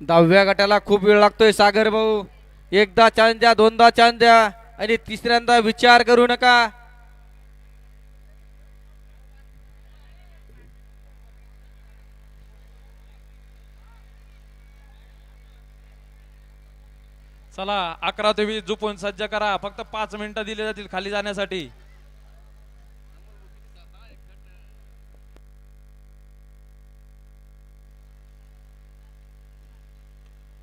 दहाव्या गटाला खूप वेळ लागतोय सागर भाऊ. एकदा चान्स द्या, दोनदा चान्स द्या आणि तिसऱ्यांदा विचार करू नका. चला 11 ते 20 झोपून सज्ज करा. फक्त 5 मिनिटं दिले जातील खाली जाण्यासाठी.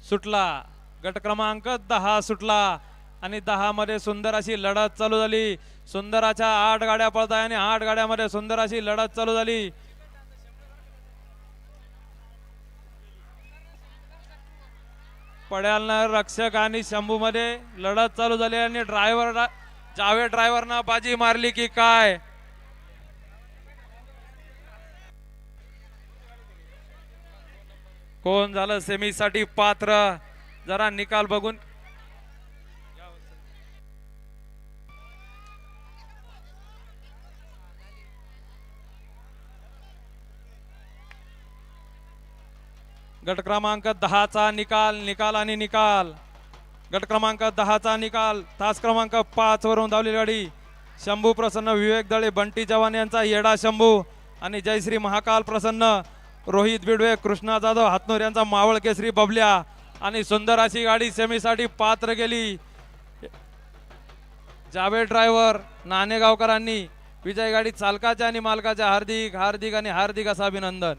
सुटला गट क्रमांक 10 सुटला आणि 10 मध्ये सुंदर अशी लढत चालू झाली. सुंदराच्या 8 गाड्या पळताय आणि 8 गाड्यामध्ये सुंदर अशी लढत चालू झाली. पड्यालनं रक्षक आणि शंभू मध्ये लढत चालू झाली आणि ड्रायव्हर जावेद ड्रायव्हरना बाजी मारली की काय. कोण झालं सेमीसाठी पात्र जरा निकाल बघून. गट क्रमांक 10 चा निकाल आणि निकाल. गट क्रमांक 10 चा निकाल. तास क्रमांक 5 वरून धावलेली गाडी शंभू प्रसन्न, विवेक दळे, बंटी चव्हाण यांचा येडा शंभू आणि जयश्री महाकाल प्रसन्न, रोहित बिडवे, कृष्णा जाधव हातनूर यांचा मावळ केसरी बबल्या आणि सुंदर अशी गाडी सेमीसाठी पात्र गेली. जावेद ड्रायव्हर नाणेगावकरांनी विजय गाडी चालकाच्या आणि मालकाच्या हार्दिक हार्दिक आणि हार्दिक असं अभिनंदन.